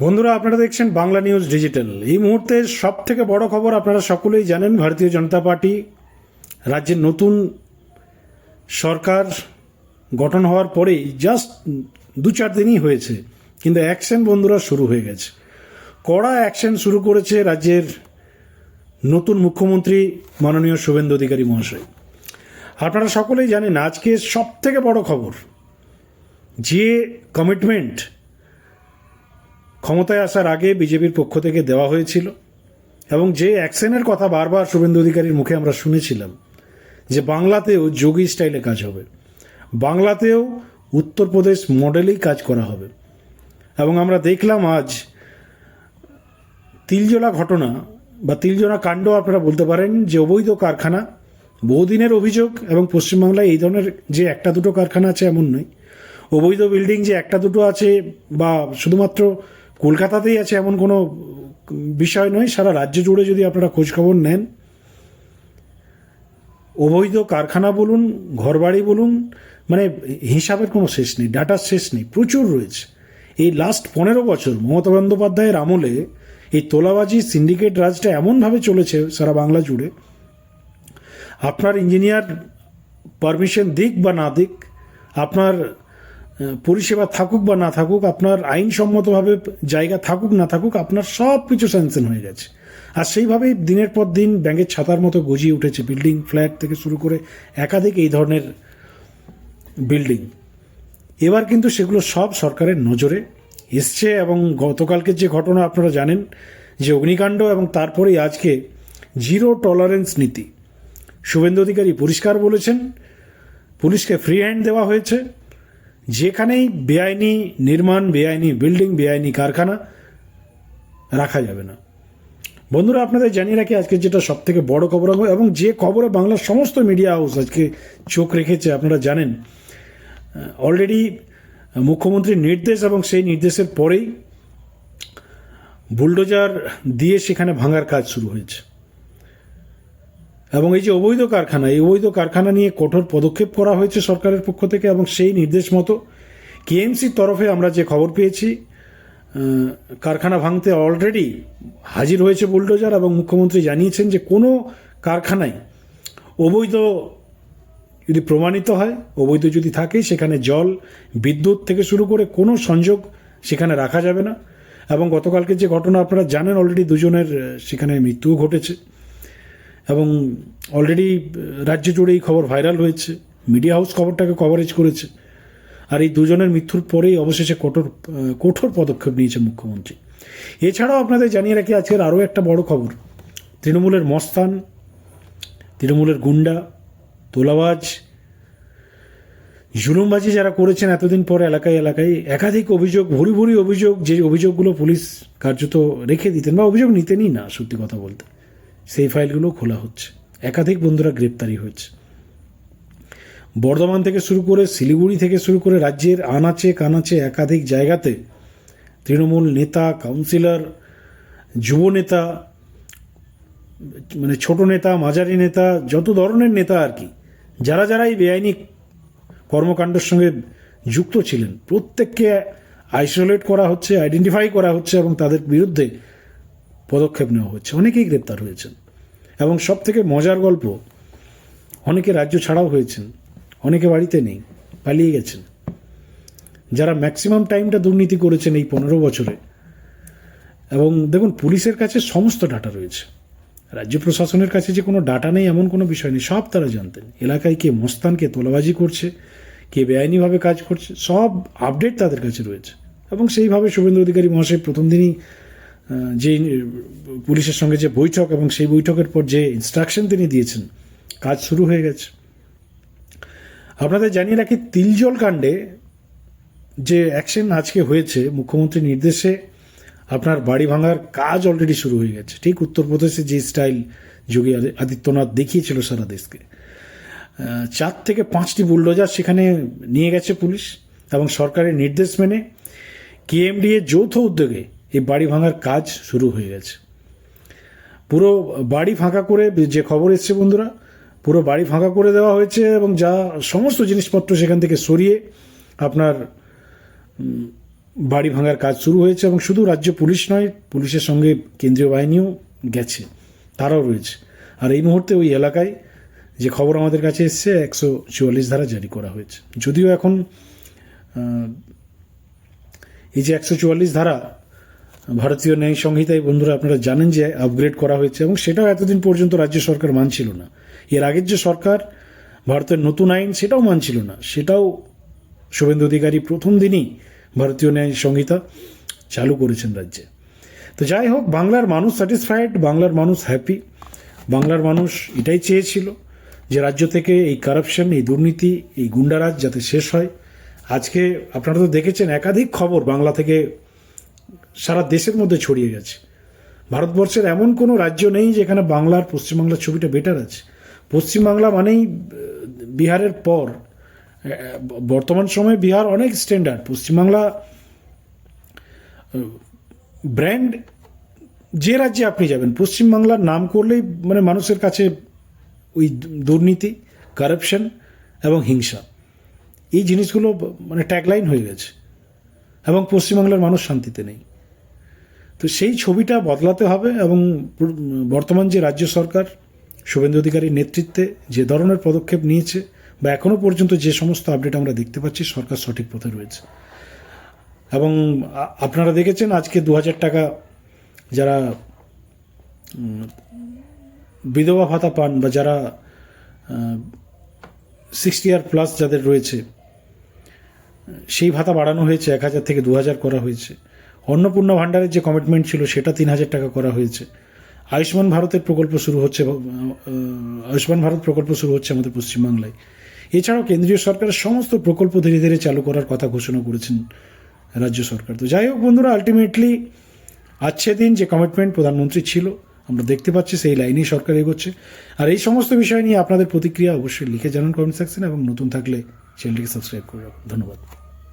বন্ধুরা, আপনারা দেখছেন বাংলা নিউজ ডিজিটাল। এই মুহূর্তে সব থেকে বড় খবর আপনারা সকলেই জানেন, ভারতীয় জনতা পার্টি রাজ্যের নতুন সরকার গঠন হওয়ার পরেই জাস্ট 2-4 দিনই হয়েছে, কিন্তু অ্যাকশন বন্ধুরা শুরু হয়ে গেছে। কড়া অ্যাকশন শুরু করেছে রাজ্যের নতুন মুখ্যমন্ত্রী মাননীয় শুভেন্দু অধিকারী মহাশয়। আপনারা সকলেই জানেন আজকে সব থেকে বড় খবর, যে কমিটমেন্ট ক্ষমতায় আসার আগে বিজেপির পক্ষ থেকে দেওয়া হয়েছিল এবং যে অ্যাকশনের কথা বারবার শুভেন্দু অধিকারীর মুখে আমরা শুনেছিলাম, যে বাংলাতেও যোগী স্টাইলে কাজ হবে, বাংলাতেও উত্তরপ্রদেশ মডেলেই কাজ করা হবে। এবং আমরা দেখলাম আজ তিলজলা ঘটনা বা তিলজলা কাণ্ড আপনারা বলতে পারেন, যে অবৈধ কারখানা, বহুদিনের অভিযোগ। এবং পশ্চিমবাংলায় এই ধরনের যে একটা দুটো কারখানা আছে এমন নয়, অবৈধ বিল্ডিং যে একটা দুটো আছে বা শুধুমাত্র কলকাতাতেই আছে এমন কোনো বিষয় নয়। সারা রাজ্য জুড়ে যদি আপনারা খোঁজখবর নেন, অবৈধ কারখানা বলুন, ঘরবাড়ি বলুন, মানে হিসাবের কোনো শেষ নেই, ডাটার শেষ নেই, প্রচুর রয়েছে। এই লাস্ট 15 বছর মমতা বন্দ্যোপাধ্যায়ের আমলে এই তোলাবাজি সিন্ডিকেট রাজটা এমনভাবে চলেছে সারা বাংলা জুড়ে। আপনার ইঞ্জিনিয়ার পারমিশন দিক বা না দিক, আপনার পরিষেবা থাকুক বা না থাকুক, আপনার আইনসম্মতভাবে জায়গা থাকুক না থাকুক, আপনার সব কিছু স্যাংশন হয়ে গেছে। আর সেইভাবেই দিনের পর দিন ব্যাঙের ছাতার মতো গজিয়ে উঠেছে বিল্ডিং, ফ্ল্যাট থেকে শুরু করে একাধিক এই ধরনের বিল্ডিং। এবার কিন্তু সেগুলো সব সরকারের নজরে এসছে। এবং গতকালকের যে ঘটনা আপনারা জানেন, যে অগ্নিকাণ্ড, এবং তারপরেই আজকে জিরো টলারেন্স নীতি। শুভেন্দু অধিকারী পরিষ্কার বলেছেন, পুলিশকে ফ্রি হ্যান্ড দেওয়া হয়েছে, যেখানেই বেআইনি নির্মাণ, বেআইনি বিল্ডিং, বেআইনি কারখানা রাখা যাবে না। বন্ধুরা, আপনাদের জানিয়ে রাখি আজকে যেটা সব থেকে বড় খবর, এবং যে খবরে বাংলার সমস্ত মিডিয়া হাউস আজকে চোখ রেখেছে। আপনারা জানেন অলরেডি মুখ্যমন্ত্রীর নির্দেশ, এবং সেই নির্দেশের পরেই বুলডোজার দিয়ে সেখানে ভাঙার কাজ শুরু হয়েছে। এবং এই যে অবৈধ কারখানা, এই অবৈধ কারখানা নিয়ে কঠোর পদক্ষেপ করা হয়েছে সরকারের পক্ষ থেকে। এবং সেই নির্দেশ মতো কেএমসির তরফে আমরা যে খবর পেয়েছি, কারখানা ভাঙতে অলরেডি হাজির হয়েছে বুলডোজার। এবং মুখ্যমন্ত্রী জানিয়েছেন যে কোনো কারখানায় অবৈধ যদি প্রমাণিত হয়, অবৈধ যদি থাকে, সেখানে জল, বিদ্যুৎ থেকে শুরু করে কোনো সংযোগ সেখানে রাখা যাবে না। এবং গতকালকে যে ঘটনা আপনারা জানেন, অলরেডি দুজনের সেখানে মৃত্যুও ঘটেছে। এবং অলরেডি রাজ্য জুড়ে এই খবর ভাইরাল হয়েছে, মিডিয়া হাউস খবরটাকে কভারেজ করেছে। আর এই দুজনের মৃত্যুর পরেই অবশেষে কঠোর পদক্ষেপ নিয়েছে মুখ্যমন্ত্রী। এছাড়াও আপনাদের জানিয়ে রাখি আজকের আরও একটা বড় খবর, তৃণমূলের মস্তান, তৃণমূলের গুন্ডা, তোলাবাজ, জুলুমবাজি যারা করেছেন এতদিন পরে এলাকায় এলাকায়, একাধিক অভিযোগ, ভুরি ভুরি অভিযোগ, যে অভিযোগগুলো পুলিশ কার্যত রেখে দিতেন বা অভিযোগ নিতেনই না সত্যি কথা বলতে, সেই ফাইলগুলো খোলা হচ্ছে। একাধিক বন্ধুরা গ্রেপ্তারি হয়েছে। বর্ধমান থেকে শুরু করে শিলিগুড়ি থেকে শুরু করে রাজ্যের আনাচে কানাচে একাধিক জায়গাতে তৃণমূল নেতা, কাউন্সিলর, যুব নেতা, মানে ছোট নেতা, মাঝারি নেতা, যত ধরনের নেতা আর কি, যারা যারা এই বেআইনি কর্মকাণ্ডের সঙ্গে যুক্ত ছিলেন, প্রত্যেককে আইসোলেট করা হচ্ছে, আইডেন্টিফাই করা হচ্ছে এবং তাদের বিরুদ্ধে পদক্ষেপ নেওয়া হচ্ছে। অনেকেই গ্রেপ্তার হয়েছেন। এবং সব থেকে মজার গল্প, অনেকে রাজ্য ছাড়াও হয়েছেন, অনেকে বাড়িতে নেই, পালিয়ে গেছেন। যারা ম্যাক্সিমাম টাইমটা দুর্নীতি করেছেন এই 15 বছরে। এবং দেখুন, পুলিশের কাছে সমস্ত ডাটা রয়েছে, রাজ্য প্রশাসনের কাছে যে কোনো ডাটা নেই এমন কোনো বিষয় নেই, সব তারা জানতেন। এলাকায় কে মস্তান, কে তোলাবাজি করছে, কে বেআইনিভাবে কাজ করছে, সব আপডেট তাদের কাছে রয়েছে। এবং সেইভাবে শুভেন্দু অধিকারী মহাশয় প্রথম দিনই যে পুলিশের সঙ্গে যে বৈঠক, এবং সেই বৈঠকের পর যে ইনস্ট্রাকশন তিনি দিয়েছেন, কাজ শুরু হয়ে গেছে। আপনাদের জানিয়ে রাখি, তিলজল কাণ্ডে যে অ্যাকশন আজকে হয়েছে মুখ্যমন্ত্রীর নির্দেশে, আপনার বাড়ি ভাঙার কাজ অলরেডি শুরু হয়ে গেছে। ঠিক উত্তরপ্রদেশে যে স্টাইল যোগী আদিত্যনাথ দেখিয়েছিল সারা দেশকে, 4 থেকে 5টি বুলডোজার সেখানে নিয়ে গেছে পুলিশ। এবং সরকারের নির্দেশ মেনে কেএমডিএ যৌথ উদ্যোগে এই বাড়ি ভাঙার কাজ শুরু হয়ে গেছে। পুরো বাড়ি ফাঁকা করে, যে খবর এসছে বন্ধুরা, পুরো বাড়ি ফাঁকা করে দেওয়া হয়েছে। এবং যা সমস্ত জিনিসপত্র সেখান থেকে সরিয়ে আপনার বাড়ি ভাঙার কাজ শুরু হয়েছে এবং শুধু রাজ্য পুলিশ নয়, পুলিশের সঙ্গে কেন্দ্রীয় বাহিনীও গেছে, তারাও রয়েছে। আর এই মুহূর্তে ওই এলাকায় যে খবর আমাদের কাছে এসছে 144 ধারা জারি করা হয়েছে। যদিও এখন এই যে 144 ধারা ভারতীয় ন্যায় সংহিতায় বন্ধুরা আপনারা জানেন যে আপগ্রেড করা হয়েছে এবং সেটাও এতদিন পর্যন্ত রাজ্য সরকার মানছিল না। এর আগের যে সরকার ভারতের নতুন আইন সেটাও মানছিল না, সেটাও শুভেন্দু অধিকারী প্রথম দিনই ভারতীয় ন্যায় সংহিতা চালু করেছেন রাজ্যে। তো যাই হোক, বাংলার মানুষ স্যাটিসফাইড, বাংলার মানুষ হ্যাপি। বাংলার মানুষ এটাই চেয়েছিল যে রাজ্য থেকে এই কারাপশন, এই দুর্নীতি, এই গুন্ডারাজ যাতে শেষ হয়। আজকে আপনারা তো দেখেছেন একাধিক খবর বাংলা থেকে সারা দেশের মধ্যে ছড়িয়ে গেছে। ভারতবর্ষের এমন কোনো রাজ্য নেই যেখানে বাংলার পশ্চিমবাংলার ছবিটা বেটার আছে। পশ্চিমবাংলা মানেই বিহারের পর বর্তমান সময়ে বিহার অনেক স্ট্যান্ডার্ড। পশ্চিমবাংলা ব্র্যান্ড, যে রাজ্যে আপনি যাবেন পশ্চিমবাংলার নাম করলেই মানে মানুষের কাছে ওই দুর্নীতি, কারাপশন এবং হিংসা, এই জিনিসগুলো মানে ট্যাগলাইন হয়ে গেছে এবং পশ্চিমবাংলার মানুষ শান্তিতে নেই। তো সেই ছবিটা বদলাতে হবে এবং বর্তমান যে রাজ্য সরকার শুভেন্দু অধিকারীর নেতৃত্বে যে ধরনের পদক্ষেপ নিয়েছে বা এখনও পর্যন্ত যে সমস্ত আপডেট আমরা দেখতে পাচ্ছি, সরকার সঠিক পথে রয়েছে। এবং আপনারা দেখেছেন আজকে 2000 টাকা যারা বিধবা ভাতা পান বা যারা 60 ইয়ার প্লাস যাদের রয়েছে, সেই ভাতা বাড়ানো হয়েছে, 1000 থেকে 2000 করা হয়েছে। অন্নপূর্ণা ভাণ্ডারের যে কমিটমেন্ট ছিল সেটা 3000 টাকা করা হয়েছে। আয়ুষ্মান ভারতের প্রকল্প শুরু হচ্ছে, আয়ুষ্মান ভারত প্রকল্প শুরু হচ্ছে আমাদের পশ্চিমবাংলায়। এছাড়াও কেন্দ্রীয় সরকারের সমস্ত প্রকল্প ধীরে ধীরে চালু করার কথা ঘোষণা করেছেন রাজ্য সরকার। তো যাই হোক বন্ধুরা, আলটিমেটলি আজকে দিন যে কমিটমেন্ট প্রধানমন্ত্রী ছিল আমরা দেখতে পাচ্ছি সেই লাইনেই সরকার এগোচ্ছে। আর এই সমস্ত বিষয় নিয়ে আপনাদের প্রতিক্রিয়া অবশ্যই লিখে জানান কমেন্ট সেকশনে এবং নতুন থাকলে চ্যানেলটিকে সাবস্ক্রাইব করে রাখুন। ধন্যবাদ।